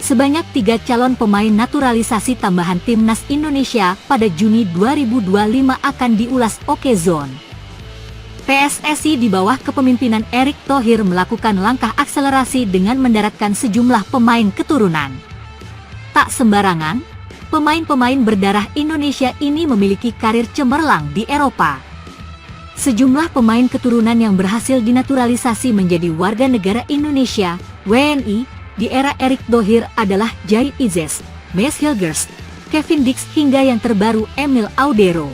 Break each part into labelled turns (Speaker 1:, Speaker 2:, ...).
Speaker 1: Sebanyak 3 calon pemain naturalisasi tambahan Timnas Indonesia pada Juni 2025 akan diulas Okezone. PSSI di bawah kepemimpinan Erick Thohir melakukan langkah akselerasi dengan mendaratkan sejumlah pemain keturunan. Tak sembarangan, pemain-pemain berdarah Indonesia ini memiliki karir cemerlang di Eropa. Sejumlah pemain keturunan yang berhasil dinaturalisasi menjadi warga negara Indonesia, WNI, di era Erick Thohir adalah Jai Izzes, Maes Hilgers, Kevin Dix hingga yang terbaru Emil Audero.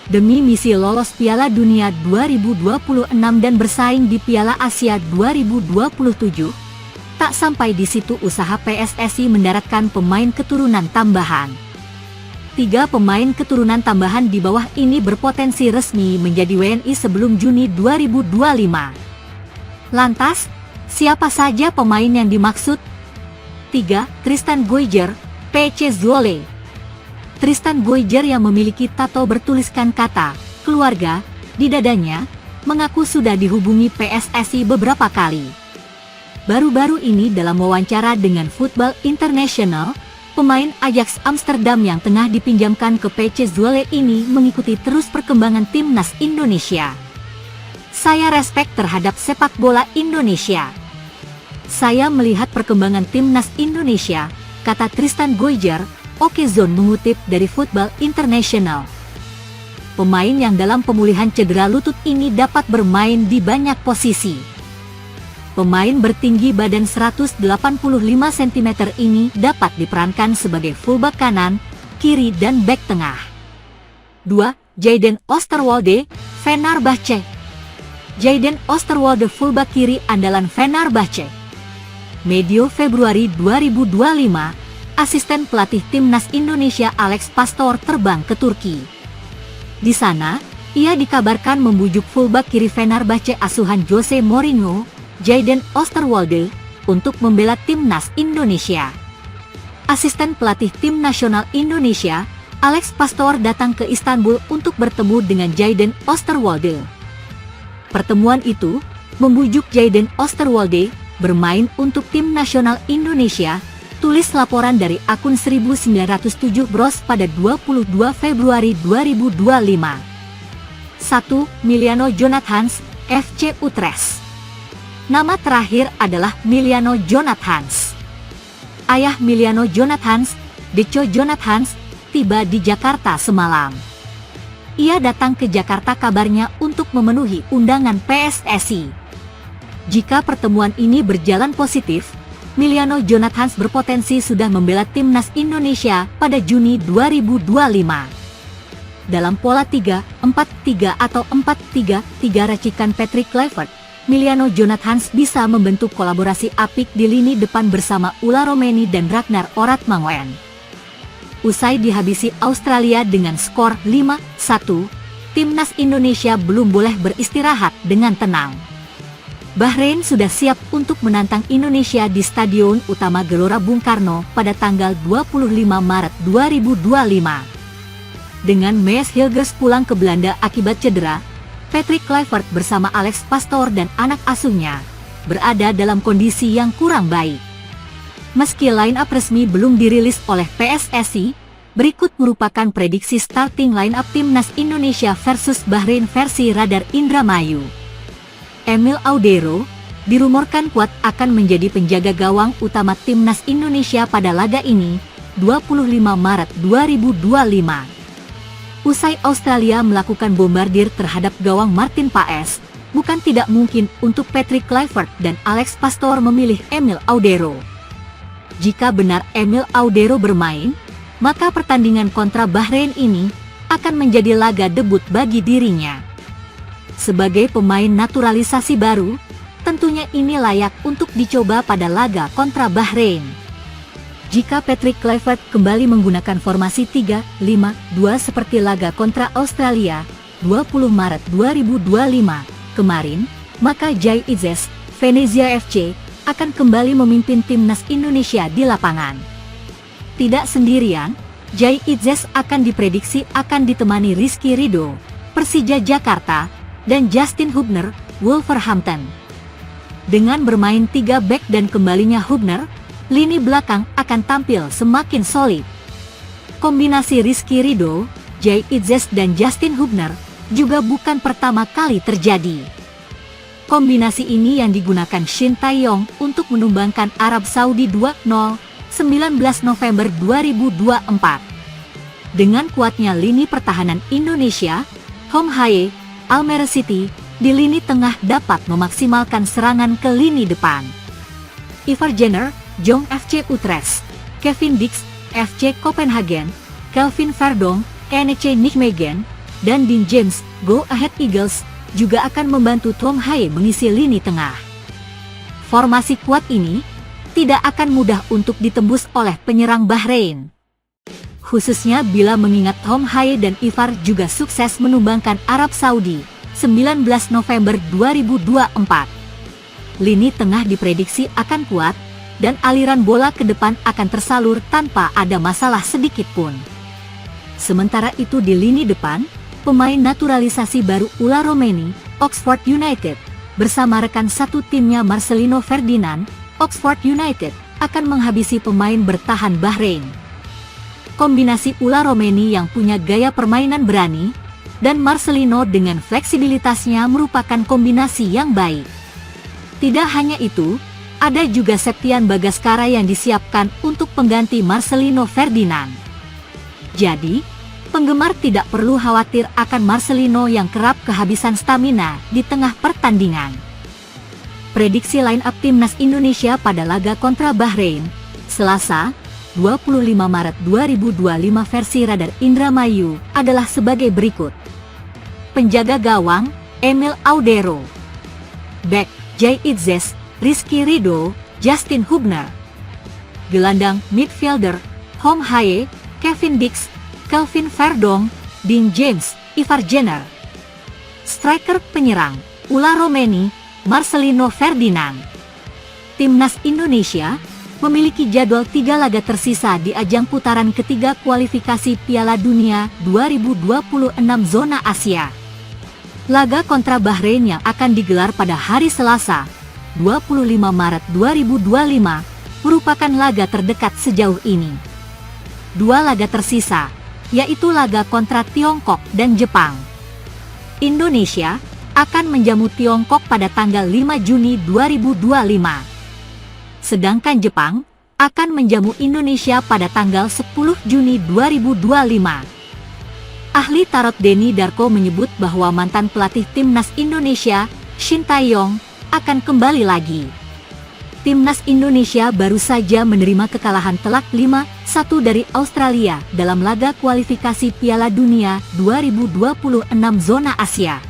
Speaker 1: Demi misi lolos Piala Dunia 2026 dan bersaing di Piala Asia 2027, tak sampai di situ usaha PSSI mendaratkan pemain keturunan tambahan. 3 pemain keturunan tambahan di bawah ini berpotensi resmi menjadi WNI sebelum Juni 2025. Lantas, siapa saja pemain yang dimaksud? 3. Tristan Goijer, PC Zwolle. Tristan Goijer yang memiliki tato bertuliskan kata keluarga di dadanya, mengaku sudah dihubungi PSSI beberapa kali. Baru-baru ini dalam wawancara dengan Football International, pemain Ajax Amsterdam yang tengah dipinjamkan ke PC Zwolle ini mengikuti terus perkembangan Timnas Indonesia. Saya respect terhadap sepak bola Indonesia. Saya melihat perkembangan Timnas Indonesia, kata Tristan Goijer, Okezone mengutip dari Football International. Pemain yang dalam pemulihan cedera lutut ini dapat bermain di banyak posisi. Pemain bertinggi badan 185 cm ini dapat diperankan sebagai fullback kanan, kiri dan bek tengah. 2. Jayden Oosterwolde, Fenerbahce. Jayden Oosterwolde fullback kiri andalan Fenerbahce. Medio Februari 2025, asisten pelatih Timnas Indonesia Alex Pastor terbang ke Turki. Di sana, ia dikabarkan membujuk fullback kiri Fenerbahce asuhan Jose Mourinho, Jayden Oosterwolde, untuk membela Timnas Indonesia. Asisten pelatih Tim Nasional Indonesia, Alex Pastor datang ke Istanbul untuk bertemu dengan Jayden Oosterwolde. Pertemuan itu membujuk Jayden Oosterwolde bermain untuk Tim Nasional Indonesia, tulis laporan dari akun 1907 Bros pada 22 Februari 2025. 1. Miliano Jonathans, FC Utrecht. Nama terakhir adalah Miliano Jonathans. Ayah Miliano Jonathans, Deco Jonathans, tiba di Jakarta semalam. Ia datang ke Jakarta kabarnya untuk memenuhi undangan PSSI. Jika pertemuan ini berjalan positif, Miliano Jonathans berpotensi sudah membela Timnas Indonesia pada Juni 2025. Dalam pola 3-4-3 atau 4-3-3 racikan Patrick Kluivert, Miliano Jonathans bisa membentuk kolaborasi apik di lini depan bersama Ula Romeni dan Ragnar Oratmangoen. Usai dihabisi Australia dengan skor 5-1, Timnas Indonesia belum boleh beristirahat dengan tenang. Bahrain sudah siap untuk menantang Indonesia di Stadion Utama Gelora Bung Karno pada tanggal 25 Maret 2025. Dengan Maes Hilgers pulang ke Belanda akibat cedera, Patrick Kluivert bersama Alex Pastor dan anak asuhnya berada dalam kondisi yang kurang baik. Meski line-up resmi belum dirilis oleh PSSI, berikut merupakan prediksi starting line-up Timnas Indonesia versus Bahrain versi Radar Indramayu. Emil Audero dirumorkan kuat akan menjadi penjaga gawang utama Timnas Indonesia pada laga ini, 25 Maret 2025. Usai Australia melakukan bombardir terhadap gawang Martin Paes, bukan tidak mungkin untuk Patrick Kluivert dan Alex Pastor memilih Emil Audero. Jika benar Emil Audero bermain, maka pertandingan kontra Bahrain ini akan menjadi laga debut bagi dirinya. Sebagai pemain naturalisasi baru, tentunya ini layak untuk dicoba pada laga kontra Bahrain. Jika Patrick Kluivert kembali menggunakan formasi 3-5-2 seperti laga kontra Australia, 20 Maret 2025 kemarin, maka Jai Izzes, Venezia FC, akan kembali memimpin Timnas Indonesia di lapangan. Tidak sendirian, Jai Izzes akan diprediksi akan ditemani Rizky Ridho, Persija Jakarta, dan Justin Hubner, Wolverhampton. Dengan bermain 3 bek dan kembalinya Hubner, lini belakang akan tampil semakin solid. Kombinasi Rizky Ridho, Jay Itzes dan Justin Hubner juga bukan pertama kali terjadi. Kombinasi ini yang digunakan Shin Tae-yong untuk menumbangkan Arab Saudi 2-0, 19 November 2024. Dengan kuatnya lini pertahanan Indonesia, Hong Hae, Almere City, di lini tengah dapat memaksimalkan serangan ke lini depan. Ivar Jenner, Jong FC Utrecht, Kevin Dix, FC Copenhagen, Kelvin Verdonk, NEC Nijmegen, dan Dean James, Go Ahead Eagles, juga akan membantu Hong Hae mengisi lini tengah. Formasi kuat ini tidak akan mudah untuk ditembus oleh penyerang Bahrain. Khususnya bila mengingat Hong Hae dan Ivar juga sukses menumbangkan Arab Saudi, 19 November 2024. Lini tengah diprediksi akan kuat, dan aliran bola ke depan akan tersalur tanpa ada masalah sedikit pun. Sementara itu di lini depan, pemain naturalisasi baru Ula Romeni, Oxford United, bersama rekan satu timnya Marcelino Ferdinand, Oxford United, akan menghabisi pemain bertahan Bahrain. Kombinasi Ula Romeni yang punya gaya permainan berani, dan Marcelino dengan fleksibilitasnya merupakan kombinasi yang baik. Tidak hanya itu, ada juga Septian Bagaskara yang disiapkan untuk pengganti Marcelino Ferdinand. Jadi, penggemar tidak perlu khawatir akan Marcelino yang kerap kehabisan stamina di tengah pertandingan. Prediksi line-up timnas Indonesia pada laga kontra Bahrain, Selasa, 25 Maret 2025 versi Radar Indramayu adalah sebagai berikut. Penjaga gawang, Emil Audero. Back, Jay Itzes, Rizky Ridho, Justin Hubner. Gelandang midfielder, Hong Hae, Kevin Dix, Kelvin Verdonk, Dean James, Ivar Jenner. Striker penyerang, Ula Romeni, Marcelino Ferdinand. Timnas Indonesia memiliki jadwal 3 laga tersisa di ajang putaran ketiga kualifikasi Piala Dunia 2026 zona Asia. Laga kontra Bahrain yang akan digelar pada hari Selasa, 25 Maret 2025, merupakan laga terdekat sejauh ini. 2 laga tersisa, yaitu laga kontra Tiongkok dan Jepang. Indonesia akan menjamu Tiongkok pada tanggal 5 Juni 2025. Sedangkan Jepang akan menjamu Indonesia pada tanggal 10 Juni 2025. Ahli tarot Denny Darko menyebut bahwa mantan pelatih timnas Indonesia, Shin Tae-yong, akan kembali lagi. Timnas Indonesia baru saja menerima kekalahan telak 5-1 dari Australia dalam laga kualifikasi Piala Dunia 2026 zona Asia.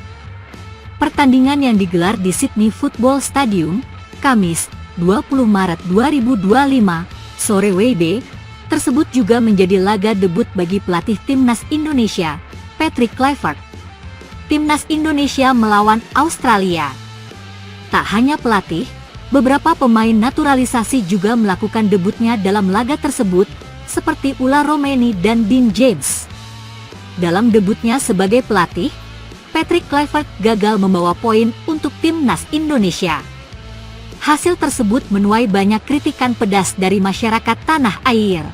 Speaker 1: Pertandingan yang digelar di Sydney Football Stadium, Kamis, 20 Maret 2025, sore WIB, tersebut juga menjadi laga debut bagi pelatih timnas Indonesia, Patrick Kluivert. Timnas Indonesia melawan Australia. Tak hanya pelatih, beberapa pemain naturalisasi juga melakukan debutnya dalam laga tersebut, seperti Ula Romeni dan Dean James. Dalam debutnya sebagai pelatih, Patrick Kluivert gagal membawa poin untuk timnas Indonesia. Hasil tersebut menuai banyak kritikan pedas dari masyarakat tanah air.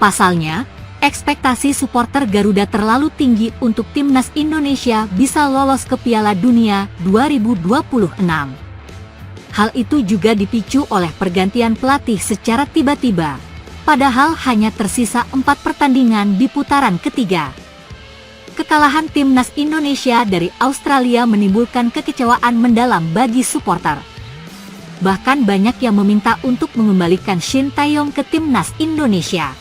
Speaker 1: Pasalnya, ekspektasi supporter Garuda terlalu tinggi untuk timnas Indonesia bisa lolos ke Piala Dunia 2026. Hal itu juga dipicu oleh pergantian pelatih secara tiba-tiba, padahal hanya tersisa 4 pertandingan di putaran ketiga. Kekalahan timnas Indonesia dari Australia menimbulkan kekecewaan mendalam bagi supporter. Bahkan banyak yang meminta untuk mengembalikan Shin Tae-yong ke timnas Indonesia.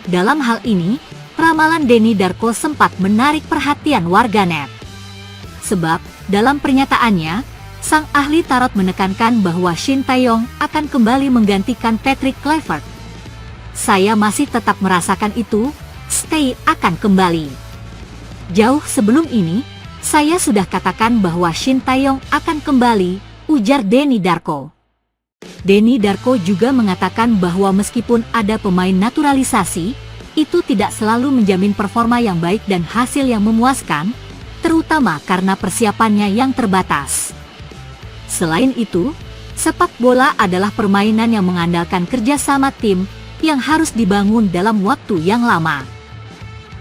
Speaker 1: Dalam hal ini, ramalan Denny Darko sempat menarik perhatian warganet. Sebab, dalam pernyataannya, sang ahli tarot menekankan bahwa Shin Tae-yong akan kembali menggantikan Patrick Kluivert. Saya masih tetap merasakan itu, Stay akan kembali. Jauh sebelum ini, saya sudah katakan bahwa Shin Tae-yong akan kembali, ujar Denny Darko. Denny Darko juga mengatakan bahwa meskipun ada pemain naturalisasi, itu tidak selalu menjamin performa yang baik dan hasil yang memuaskan, terutama karena persiapannya yang terbatas. Selain itu, Sepak bola adalah permainan yang mengandalkan kerjasama tim yang harus dibangun dalam waktu yang lama.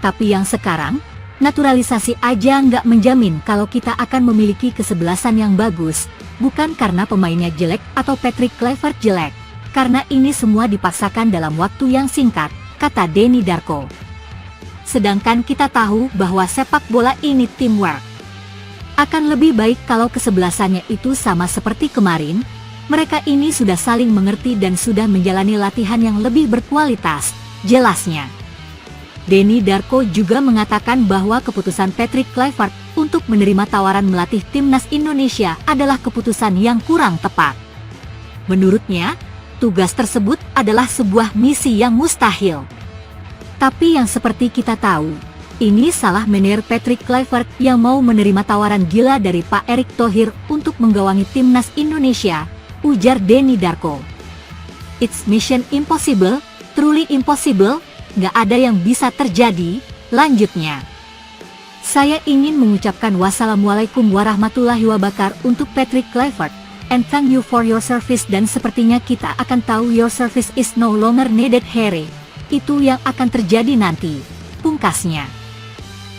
Speaker 1: Tapi yang sekarang, naturalisasi aja nggak menjamin kalau kita akan memiliki kesebelasan yang bagus, bukan karena pemainnya jelek atau Patrick Kluivert jelek, karena ini semua dipaksakan dalam waktu yang singkat, kata Denny Darko. Sedangkan kita tahu bahwa sepak bola ini teamwork. Akan lebih baik kalau kesebelasannya itu sama seperti kemarin, mereka ini sudah saling mengerti dan sudah menjalani latihan yang lebih berkualitas, jelasnya. Denny Darko juga mengatakan bahwa keputusan Patrick Kluivert untuk menerima tawaran melatih timnas Indonesia adalah keputusan yang kurang tepat. Menurutnya, tugas tersebut adalah sebuah misi yang mustahil. Tapi yang seperti kita tahu, ini salah manajer Patrick Kluivert yang mau menerima tawaran gila dari Pak Erick Thohir untuk menggawangi timnas Indonesia, ujar Denny Darko. It's mission impossible, truly impossible, nggak ada yang bisa terjadi, lanjutnya. Saya ingin mengucapkan wassalamualaikum warahmatullahi wabarakatuh untuk Patrick Kluivert, and thank you for your service dan sepertinya kita akan tahu your service is no longer needed Harry. Itu yang akan terjadi nanti, pungkasnya.